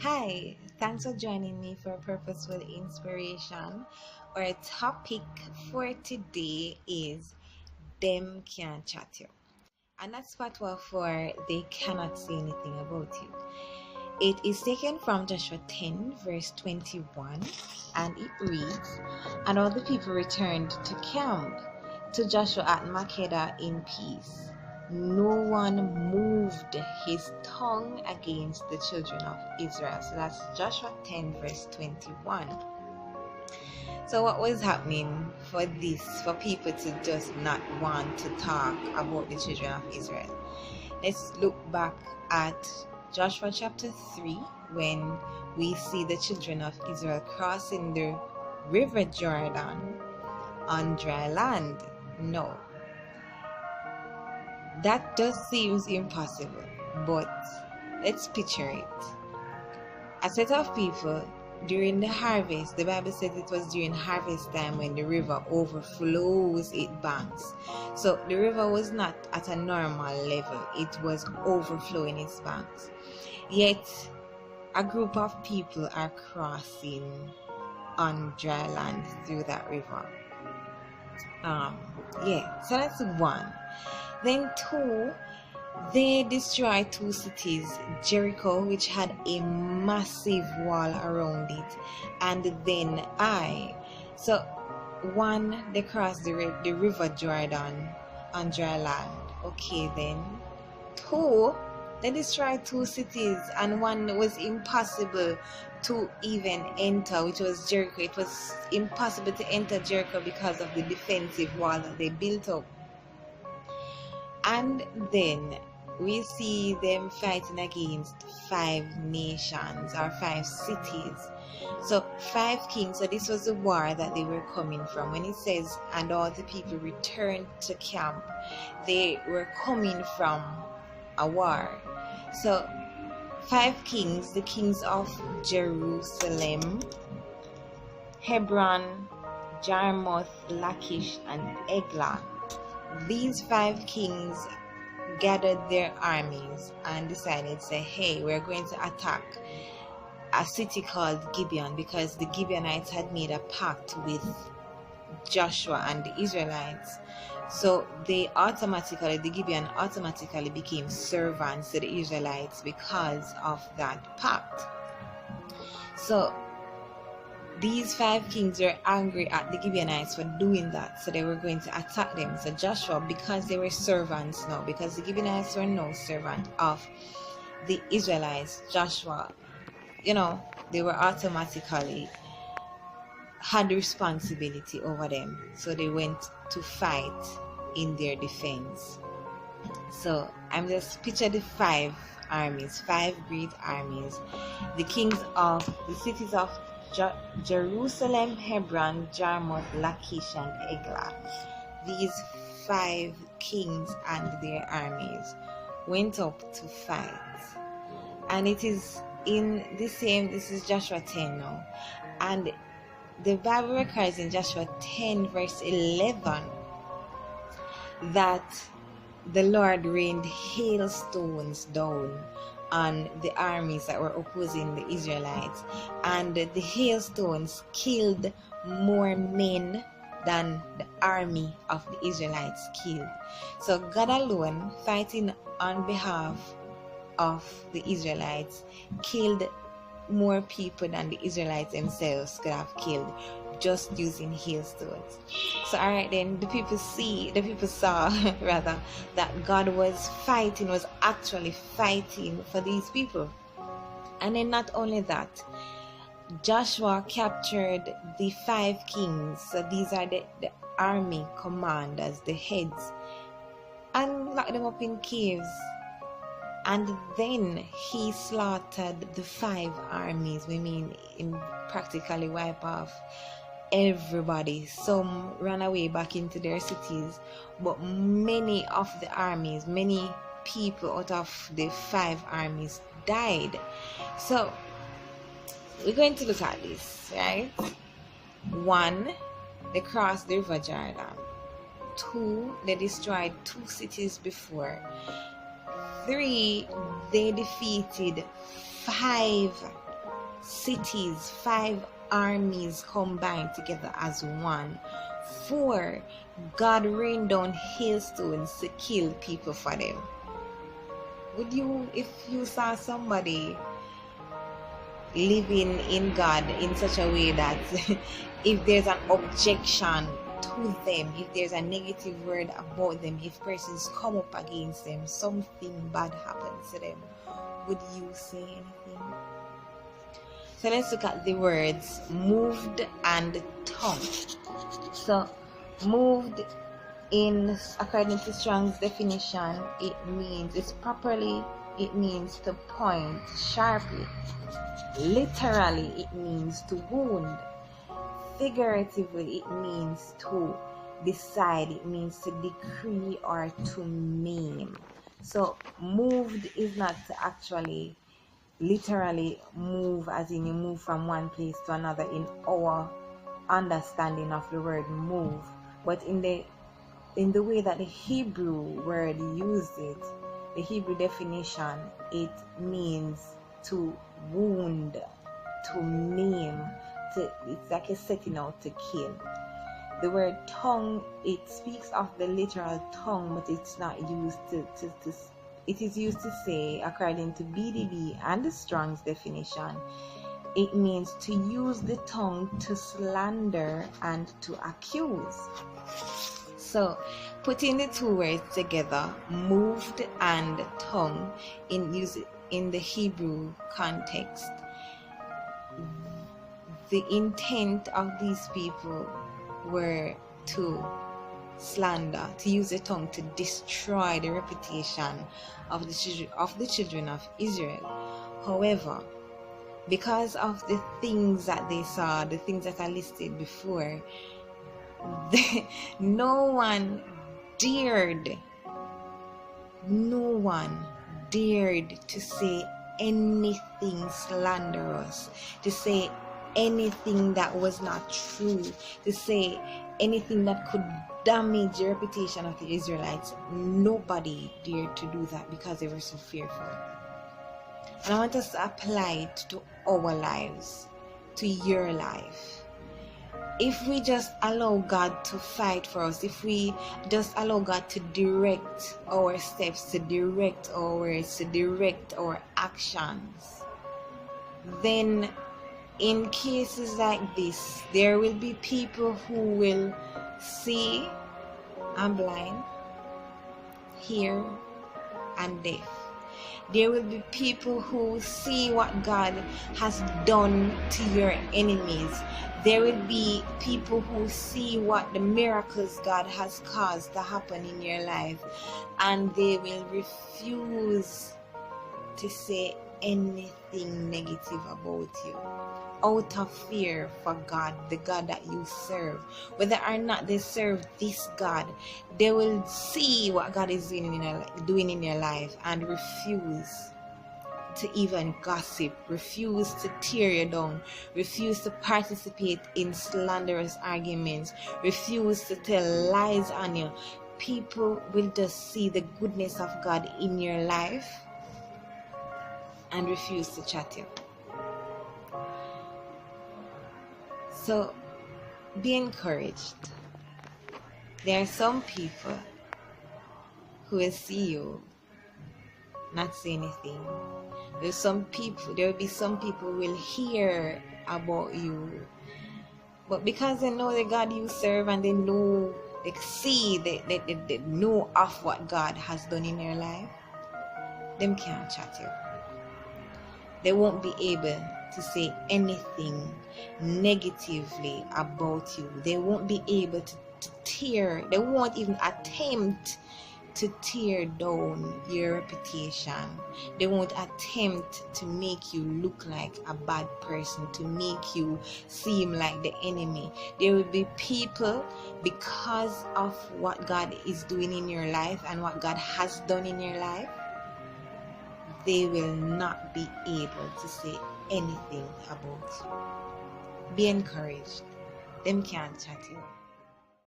Hi, thanks for joining me for Purposeful Inspiration. Our topic for today is Dem Cyaa, and that's Patois for they cannot say anything about you. It is taken from Joshua 10, verse 21, and it reads, "And all the people returned to camp to Joshua at Makkedah in peace. No one moved his tongue against the children of Israel." So that's Joshua 10, verse 21. So what was happening for people to just not want to talk about the children of Israel? Let's look back at Joshua chapter 3 when we see the children of Israel crossing the river Jordan on dry land. No, that just seems impossible, but let's picture it. A set of people during the harvest, the Bible says it was during harvest time when the river overflows its banks. So the river was not at a normal level, it was overflowing its banks. Yet a group of people are crossing on dry land through that river. So that's one. Then two, they destroyed two cities, Jericho, which had a massive wall around it, and then Ai. So one, they crossed the river Jordan on dry land. Okay, then two, they destroyed two cities, and one was impossible to even enter, which was Jericho. It was impossible to enter Jericho because of the defensive wall that they built up. And then we see them fighting against 5 nations or 5 cities. So 5 kings. So this was the war that they were coming from. When it says, "and all the people returned to camp," they were coming from a war. So 5 kings, the kings of Jerusalem, Hebron, Jarmuth, Lachish, and Eglah. These 5 kings gathered their armies and decided to say, hey, we're going to attack a city called Gibeon, because the Gibeonites had made a pact with Joshua and the Israelites. So the Gibeon automatically became servants to the Israelites because of that pact. So these 5 kings were angry at the Gibeonites for doing that, so they were going to attack them. So Joshua, because they were servants now, because the Gibeonites were no servant of the Israelites, Joshua, they were automatically had responsibility over them. So they went to fight in their defense. So I'm just picture the 5 armies, 5 great armies, the kings of the cities of Jerusalem, Hebron, Jarmuth, Lachish, and Eglah. These 5 kings and their armies went up to fight. And it is in this is Joshua 10 now. And the Bible records in Joshua 10 verse 11 that the Lord rained hailstones down on the armies that were opposing the Israelites, and the hailstones killed more men than the army of the Israelites killed. So God alone, fighting on behalf of the Israelites, killed more people than the Israelites themselves could have killed, just using hailstones. So alright, then the people saw rather that God was actually fighting for these people. And then not only that, Joshua captured the 5 kings. So these are the army commanders, the heads, and locked them up in caves. And then he slaughtered the 5 armies. Practically wipe off everybody. Some ran away back into their cities, but many of the armies, many people out of the 5 armies died. So we're going to look at this, right? 1, they crossed the river Jordan. 2, they destroyed 2 cities before. 3, they defeated 5 cities, 5 armies combined together as one. 4, God rained down hailstones to kill people for them. Would you, if you saw somebody living in God in such a way that if there's an objection to them, if there's a negative word about them, if persons come up against them, something bad happens to them, would you say anything? So let's look at the words moved and tongue. So moved, according to Strong's definition, it means to point sharply. Literally, it means to wound. Figuratively, it means to decide. It means to decree or to maim. So moved is not to actually literally move, as in you move from one place to another in our understanding of the word move, but in the way that the Hebrew word used it, the Hebrew definition, it means to wound, to maim, it's like a setting out to kill. The word tongue, it speaks of the literal tongue, but it's not used it is used to say, according to BDB and the Strong's definition, it means to use the tongue to slander and to accuse. So, putting the two words together, moved and tongue, in the Hebrew context, the intent of these people were to slander, to use the tongue to destroy the reputation of the children of Israel. However, because of the things that they saw, the things that are listed before, no one dared to say anything slanderous, to say anything that was not true, to say anything that could damage the reputation of the Israelites. Nobody dared to do that because they were so fearful. And I want us to apply it to our lives, to your life. If we just allow God to fight for us, if we just allow God to direct our steps, to direct our words, to direct our actions, then in cases like this, there will be people who will see and blind, hear and deaf. There will be people who see what God has done to your enemies. There will be people who see what the miracles God has caused to happen in your life, and they will refuse to say anything negative about you, out of fear for God, the God that you serve. Whether or not they serve this God, they will see what God is doing in your life and refuse to even gossip, refuse to tear you down, refuse to participate in slanderous arguments, refuse to tell lies on you. People will just see the goodness of God in your life and refuse to chat you. So be encouraged. There are some people who will see you not say anything. There will be some people who will hear about you, but because they know the God you serve and they know of what God has done in your life, them can't chat you. They won't be able to say anything negatively about you. They won't be able to tear, they won't even attempt to tear down your reputation. They won't attempt to make you look like a bad person, to make you seem like the enemy. There will be people, because of what God is doing in your life and what God has done in your life, they will not be able to say anything about you. Be encouraged. Them can't chat you.